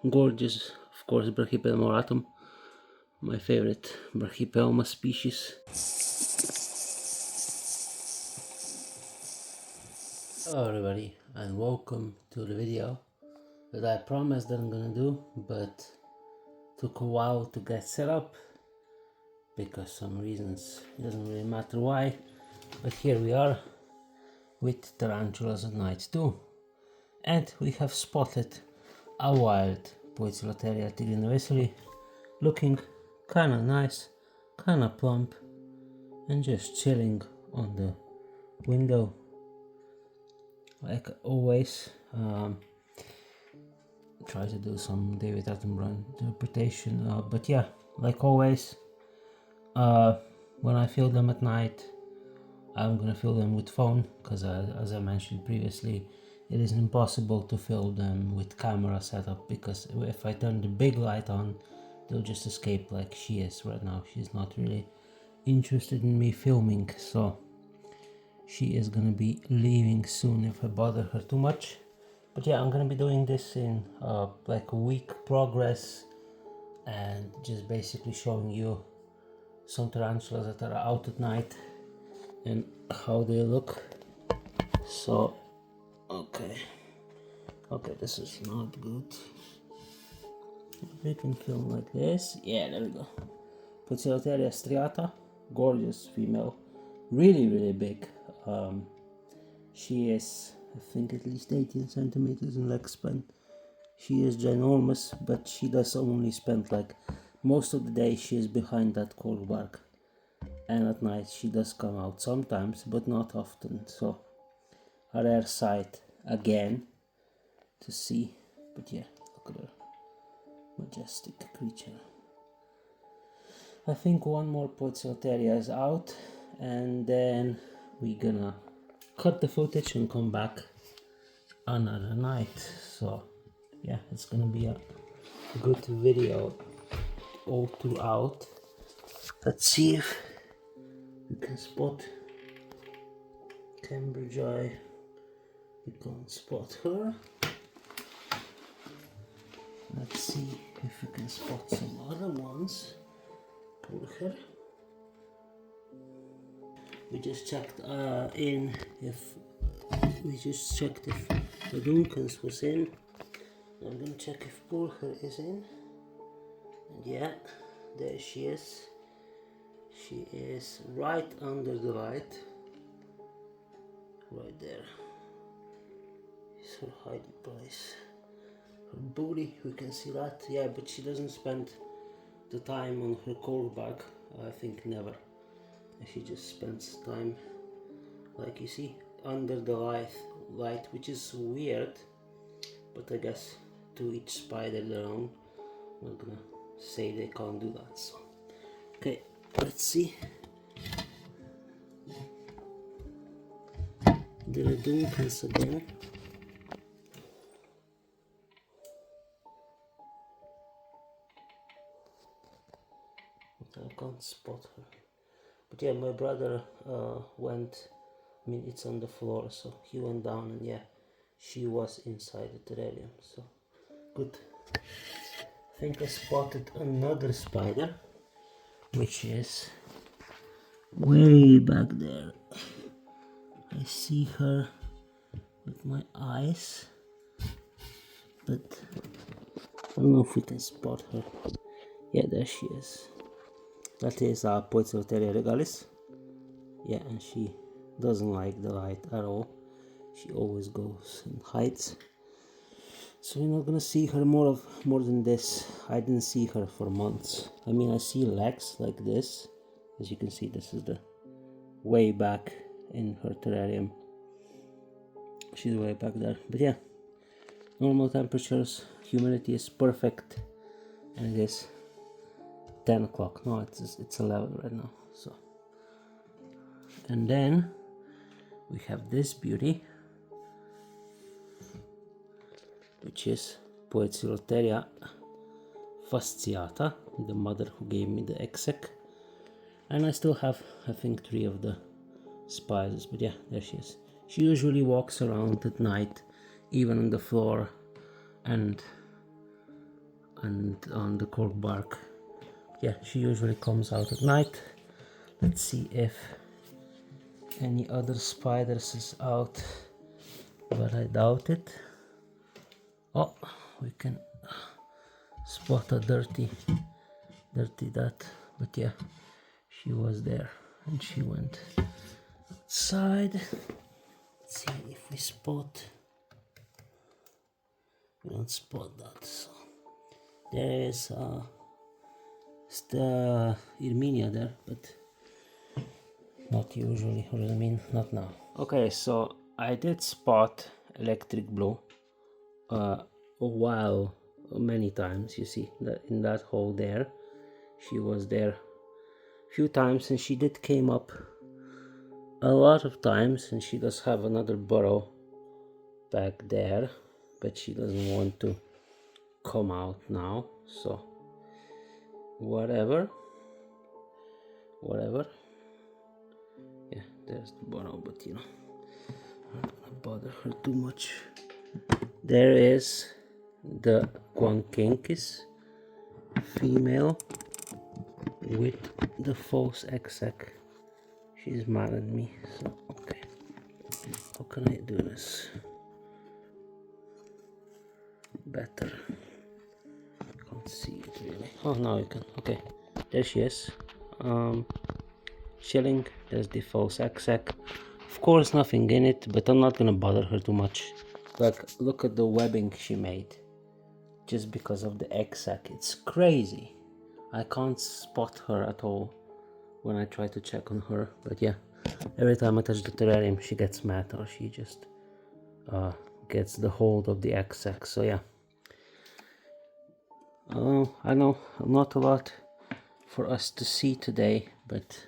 Gorgeous, of course, Brachypelma moratum, my favorite Brachypelma species. Hello everybody, and welcome to the video that I promised that I'm gonna do, but took a while to get set up because some reasons, it doesn't really matter why, but here we are with tarantulas at night too, and we have spotted a wild Poecilotheria tigrinoweseli, looking kinda nice, kinda plump, and just chilling on the window like always. Try to do some David Attenborough interpretation, but yeah, like always, when I film them at night, I'm gonna film them with phone because as I mentioned previously, it is impossible to film them with camera setup because if I turn the big light on, they'll just escape like she is right now. She's not really interested in me filming, so she is gonna be leaving soon if I bother her too much. But yeah, I'm gonna be doing this in like a week progress and just basically showing you some tarantulas that are out at night and how they look. So okay, this is not good. We can film like this. Yeah, there we go. Poecilotheria striata, gorgeous female, really big. She is, I think, at least 18 centimeters in leg span. She is ginormous, but she does only spend like most of the day she is behind that cork bark, and at night she does come out sometimes, but not often. So a rare sight again to see. But yeah, look at her, majestic creature. I think one more Poecilotheria is out, and then we're gonna cut the footage and come back another night. So yeah, it's gonna be a good video all throughout. Let's see if we can spot Cambridge Eye. We can't spot her. Let's see if we can spot some other ones. Pull her. We just checked if the Duncans was in. I'm gonna check if Pulcher is in. And yeah, there she is. She is right under the light. Right there. It's her hiding place. Her booty, we can see that. Yeah, but she doesn't spend the time on her cold bag. I think never. She just spends time, like you see, under the light, which is weird, but I guess to each spider their own. I'm not gonna say they can't do that. So okay, let's see. The Duncans again. I can't spot her. But yeah, my brother went, I mean it's on the floor, so he went down and yeah, she was inside the terrarium, so good. I think I spotted another spider, which is way back there. I see her with my eyes, but I don't know if we can spot her. Yeah, there she is. That is Poecilotheria regalis. Yeah, and she doesn't like the light at all. She always goes and hides. So we're not gonna see her more than this. I didn't see her for months. I mean, I see legs like this. As you can see, this is the way back in her terrarium. She's way back there. But yeah, normal temperatures, humidity is perfect, and it is 10 o'clock. No, it's 11 right now. So, and then we have this beauty, which is Poecilotheria fasciata, the mother who gave me the exec. And I still have, I think, 3 of the spiders, but yeah, there she is. She usually walks around at night, even on the floor, and and on the cork bark. Yeah, she usually comes out at night. Let's see if any other spiders is out, but I doubt it. Oh, we can spot a dirty dot, but yeah, she was there and she went outside. Let's see if we spot. We don't spot that. So there is the Irminia there, but not usually, or I mean not now. Okay, so I did spot electric blue a while, many times. You see that in that hole there, she was there a few times, and she did came up a lot of times, and she does have another burrow back there, but she doesn't want to come out now, so whatever. Yeah, there's the burrow, but you know, I'm not gonna bother her too much. There is the Guankinkis female with the false egg-sac. She's mad at me, so okay. How can I do this better? Can't see it really. Oh, now you can. Okay, there she is. Chilling. There's the false egg-sac. Of course, nothing in it, but I'm not gonna bother her too much. Like, look at the webbing she made, just because of the egg-sac. It's crazy. I can't spot her at all when I try to check on her, but yeah, every time I touch the terrarium she gets mad, or she just gets the hold of the egg-sac. So yeah, I know not a lot for us to see today, but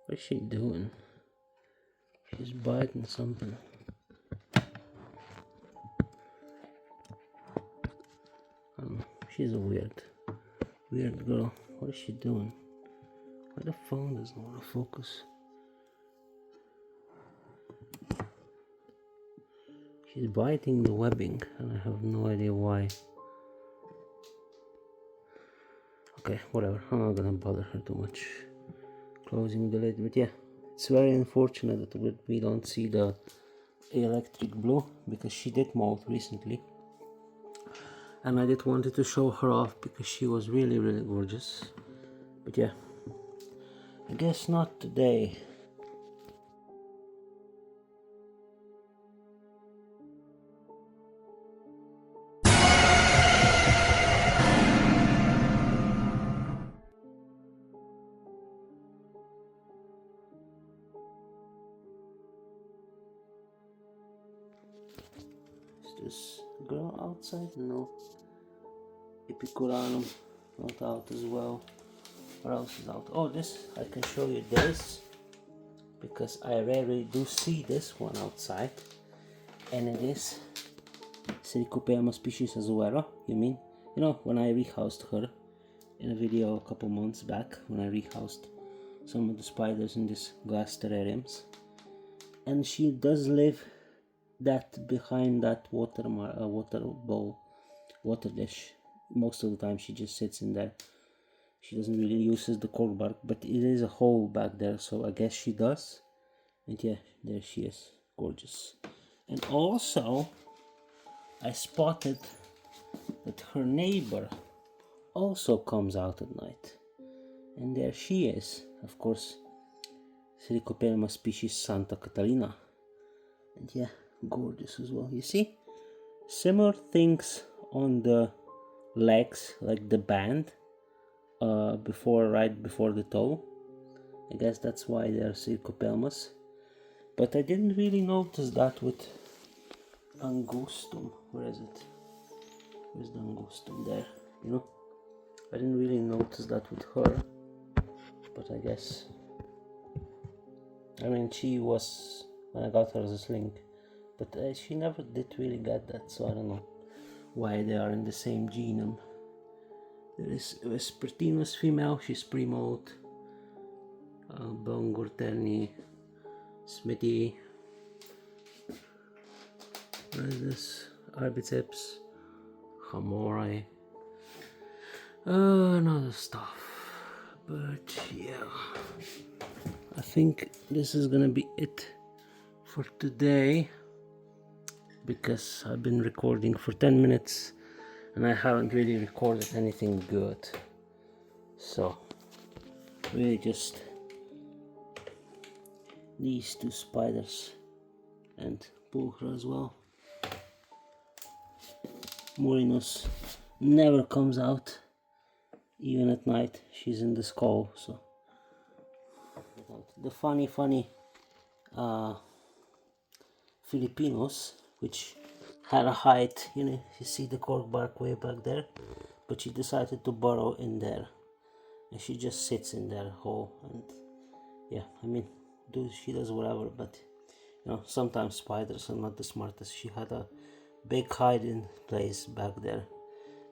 what is she doing? She's biting something. She's a weird girl. What is she doing? Why the phone doesn't want to focus? She's biting the webbing, and I have no idea why. Okay, whatever. I'm not gonna bother her too much. Closing the lid, but yeah, it's very unfortunate that we don't see the electric blue, because she did molt recently, and I did wanted to show her off because she was really gorgeous. But yeah, I guess not today. Is this girl outside? No. Epicuranum not out as well. What else is out? Oh, this, I can show you this, because I rarely do see this one outside, and it is Sericopeama species azuera. You know, when I rehoused her in a video a couple months back, when I rehoused some of the spiders in these glass terrariums, and she does live that behind that water bowl, water dish. Most of the time she just sits in there. She doesn't really use the cork bark, but it is a hole back there, so I guess she does. And yeah, there she is, gorgeous. And also, I spotted that her neighbor also comes out at night. And there she is, of course, Sericopeama species Santa Catalina. And yeah, gorgeous as well. You see, similar things on the legs, like the band, right before the toe. I guess that's why they're Sericopeamas. But I didn't really notice that with Angustum. Where is it? Where's the Angustum? There, you know? I didn't really notice that with her. But I guess, I mean, she was, when I got her as a sling, but she never did really get that, so I don't know why they are in the same genome. There is Vespertinus female, she's pre-molt. Bongurterni, Smithy. What is this? Arbiceps, Hamori, and other stuff. But yeah, I think this is gonna be it for today, because I've been recording for 10 minutes and I haven't really recorded anything good. So really just these two spiders and Pulchra as well. Murinus never comes out, even at night. She's in the skull. So the funny Filipinos, which had a height, you see the cork bark way back there, but she decided to burrow in there, and she just sits in that hole. And yeah, I mean, she does whatever, but sometimes spiders are not the smartest. She had a big hiding place back there,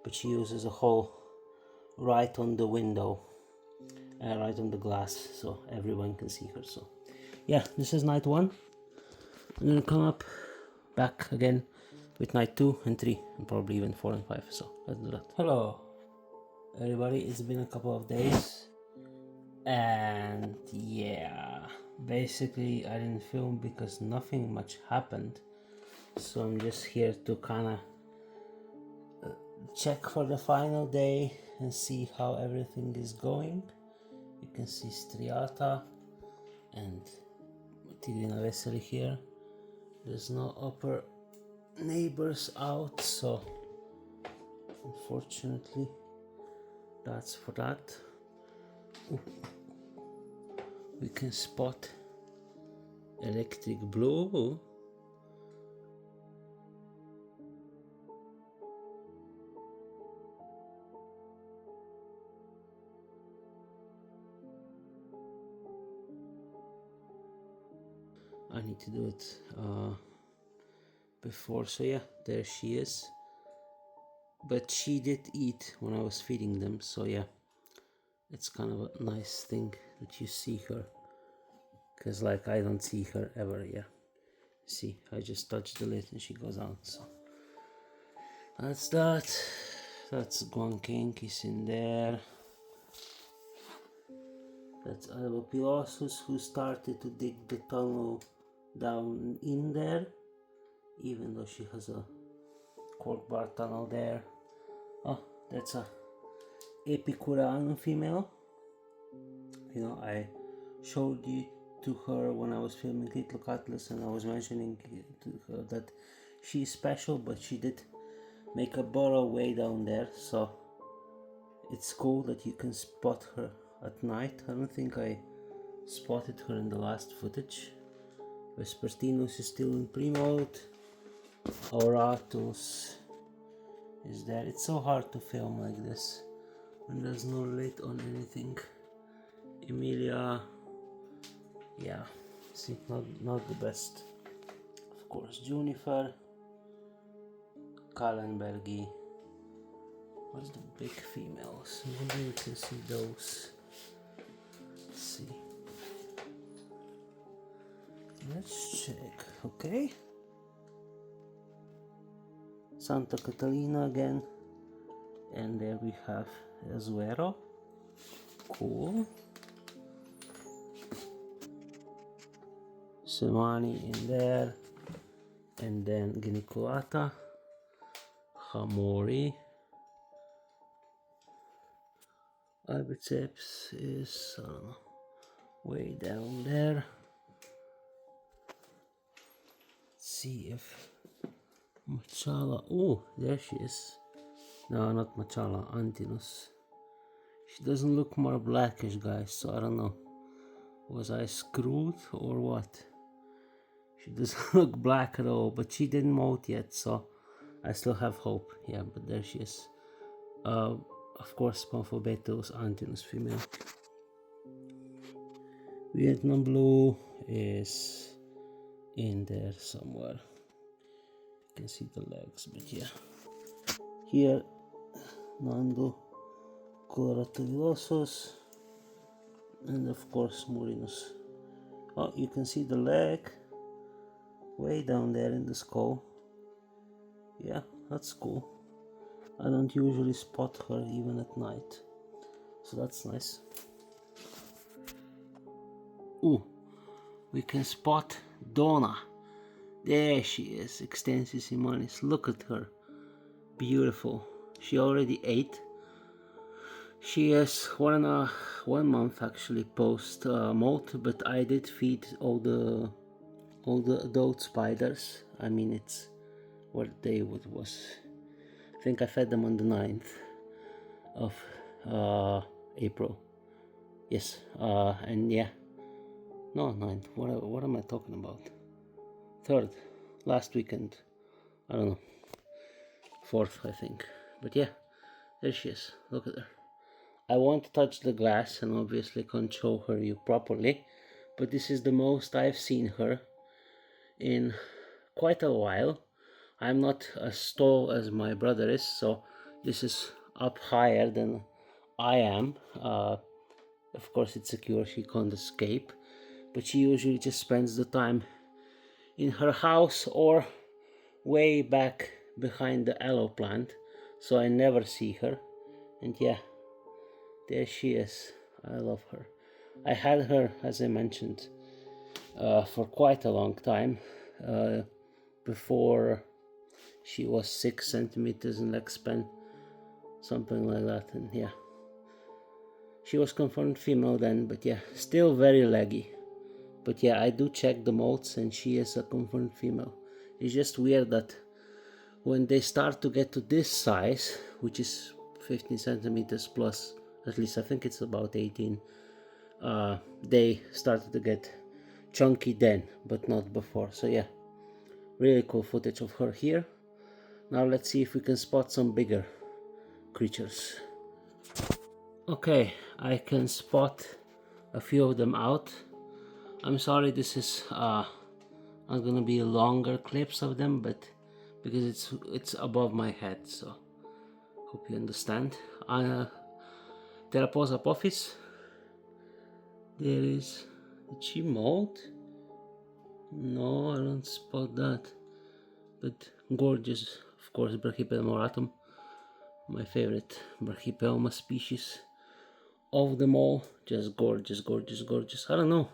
but she uses a hole right on the window, right on the glass, so everyone can see her. So yeah, this is night 1. I'm gonna come up back again with night 2 and 3 and probably even 4 and 5. So let's do that. Hello everybody, it's been a couple of days, and yeah, basically I didn't film because nothing much happened. So I'm just here to kind of check for the final day and see how everything is going. You can see Striata and Tirina Vesely here. There's no upper neighbors out, so unfortunately that's for that. We can spot electric blue. I need to do it before, so yeah, there she is. But she did eat when I was feeding them, so yeah, it's kind of a nice thing that you see her, because like I don't see her ever. Yeah, see, I just touch the lid and she goes out. So that's that. That's Guankenk is in there. That's Albopilosus, who started to dig the tunnel down in there, even though she has a cork bar tunnel there. Oh, that's a Epicurianum female. I showed you to her when I was filming Little Cutlass, and I was mentioning to her that she's special, but she did make a burrow way down there, so it's cool that you can spot her at night. I don't think I spotted her in the last footage. Vespertinus is still in pre-mode. Auratus is there. It's so hard to film like this when there's no lid on anything. Emilia, yeah, see, not the best. Of course, Junifer, Kallenbergi. What's the big females? Maybe we can see those. Let's see. Let's check. Okay. Santa Catalina again, and there we have Azuero. Cool. Semani in there, and then Geniculata, Hamori. Arbiceps is way down there. Let's see if Machala. Oh, there she is. No, not Machala, Antinus. She doesn't look more blackish, guys, so I don't know. Was I screwed or what? She doesn't look black at all, but she didn't molt yet, so I still have hope. Yeah, but there she is. Of course, Pamphobetus Antinus female. Vietnam blue is in there somewhere. You can see the legs, but yeah. Here, Nando Coloratulosus, and of course Murinus. Oh, you can see the leg way down there in the skull. Yeah, that's cool. I don't usually spot her even at night, so that's nice. Ooh, we can spot Donna. There she is, Extensis Imanis. Look at her. Beautiful. She already ate. She is 1 month actually post molt, but I did feed all the adult spiders. I mean, it's what day it was. I think I fed them on the 9th of April. Yes, and yeah, no 9th. What am I talking about? 3rd, last weekend. I don't know. 4th, I think. But yeah, there she is. Look at her. I won't touch the glass and obviously can't show her you properly, but this is the most I've seen her in quite a while. I'm not as tall as my brother is, so this is up higher than I am. Of course it's secure, she can't escape, but she usually just spends the time in her house or way back behind the aloe plant, so I never see her. And yeah, there she is. I love her. I had her, as I mentioned, for quite a long time, before she was 6 centimeters in leg span, something like that. And yeah, she was confirmed female then, but yeah, still very leggy. But yeah, I do check the molts and she is a confirmed female. It's just weird that when they start to get to this size, which is 15 centimeters plus, at least I think it's about 18, they started to get chunky then, but not before. So yeah, really cool footage of her here. Now let's see if we can spot some bigger creatures. Okay, I can spot a few of them out. I'm sorry this is not gonna be longer clips of them, but because it's above my head, so hope you understand. Teraposa apophis. There is. Did she molt? No, I don't spot that. But gorgeous, of course, Brachypelma moratum, my favorite Brachypelma species of them all. Just gorgeous, gorgeous, gorgeous. I don't know.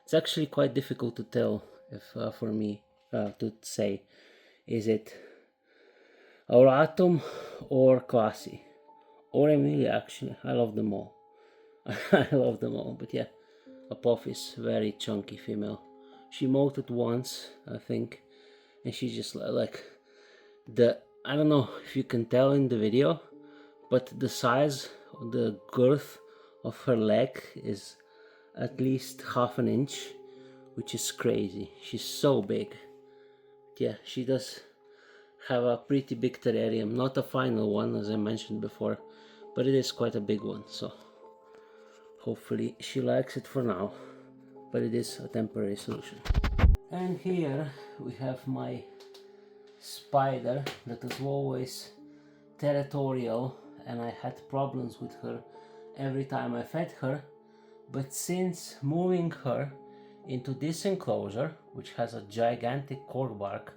It's actually quite difficult to tell if for me to say, is it auratum or classy or Emilia. Actually, I love them all. I love them all. But yeah, Apophis, very chunky female. She molted once, I think, and she just like I don't know if you can tell in the video, but the size, the girth of her leg is at least half an inch, which is crazy. She's so big. Yeah, she does have a pretty big terrarium, not a final one as I mentioned before, but it is quite a big one, so hopefully she likes it for now, but it is a temporary solution. And here we have my spider that is always territorial, and I had problems with her every time I fed her, but since moving her into this enclosure, which has a gigantic cork bark,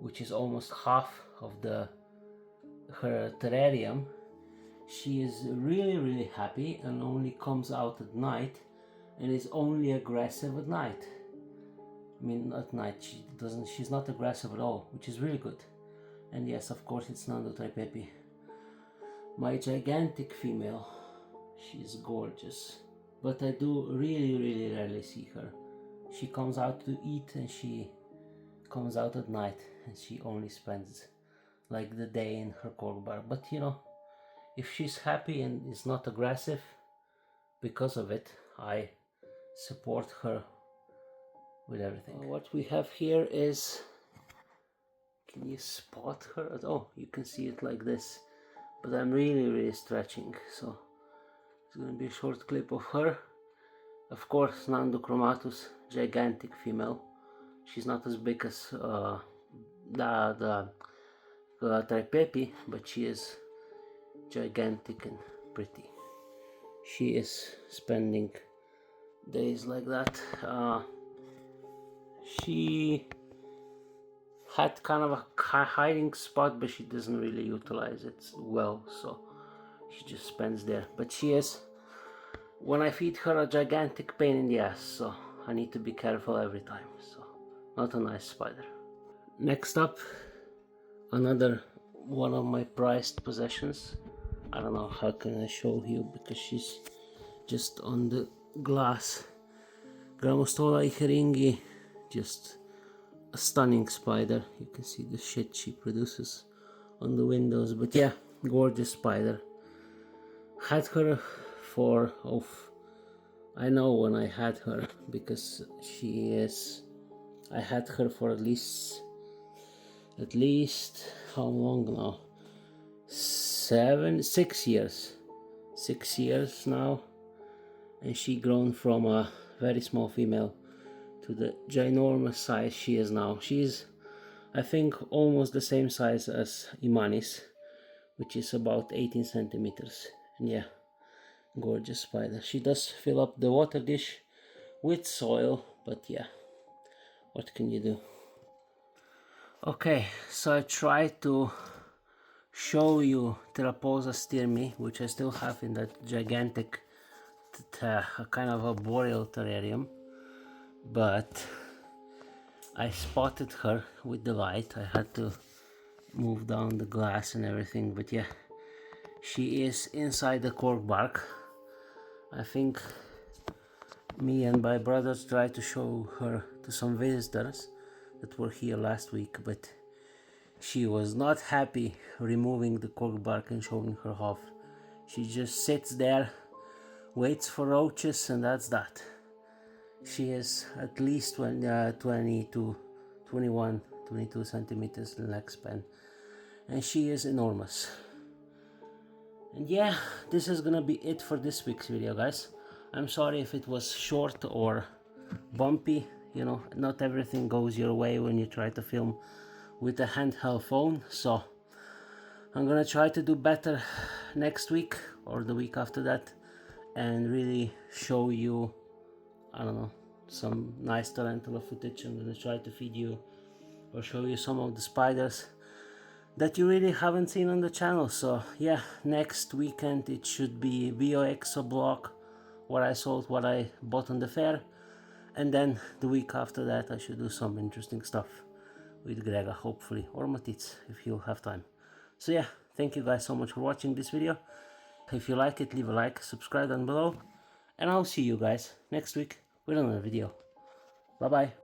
which is almost half of her terrarium, she is really happy and only comes out at night and is only aggressive at night. I mean, at night she's not aggressive at all, which is really good. And yes, of course, it's Nando Tripepi, my gigantic female. She's gorgeous, but I do really rarely see her. She comes out to eat and she comes out at night, and she only spends like the day in her cork bar. But you know, if she's happy and is not aggressive because of it, I support her with everything. What we have here is, can you spot her? Oh, you can see it like this, but I'm really stretching, so it's gonna be a short clip of her. Of course, Nando chromatus, gigantic female. She's not as big as the Tripepi, but she is gigantic and pretty. She is spending days like that. She had kind of a hiding spot, but she doesn't really utilize it well, so she just spends there. But she is, when I feed her, a gigantic pain in the ass, so I need to be careful every time. So not a nice spider. Next up, another one of my prized possessions. I don't know how can I show you because she's just on the glass. Grammostola icheringi, just a stunning spider. You can see the shit she produces on the windows, but yeah, gorgeous spider. Had her for, I know when I had her, because she is, I had her for at least how long now? 6 years. 6 years now, and she grown from a very small female to the ginormous size she is now. She's, I think, almost the same size as Imanis, which is about 18 centimeters. And yeah, gorgeous spider. She does fill up the water dish with soil, but yeah, what can you do? Okay, so I tried to show you Teraposa styrmi, which I still have in that gigantic kind of a boreal terrarium, but I spotted her with the light. I had to move down the glass and everything, but yeah, she is inside the cork bark. I think me and my brothers tried to show her to some visitors that were here last week, but she was not happy removing the cork bark and showing her off. She just sits there, waits for roaches, and that's that. She is at least 20 to 21, 22 centimeters in leg span, and she is enormous. And yeah, this is gonna be it for this week's video, guys. I'm sorry if it was short or bumpy. You know, not everything goes your way when you try to film with a handheld phone, so I'm gonna try to do better next week or the week after that and really show you, I don't know, some nice tarantula footage. I'm gonna try to feed you or show you some of the spiders that you really haven't seen on the channel. So yeah, next weekend it should be BioExo block where I sold what I bought on the fair, and then the week after that I should do some interesting stuff with Grega, hopefully, or Matitz if you have time. So yeah, thank you guys so much for watching this video. If you like it, leave a like, subscribe down below, and I'll see you guys next week with another video. Bye bye.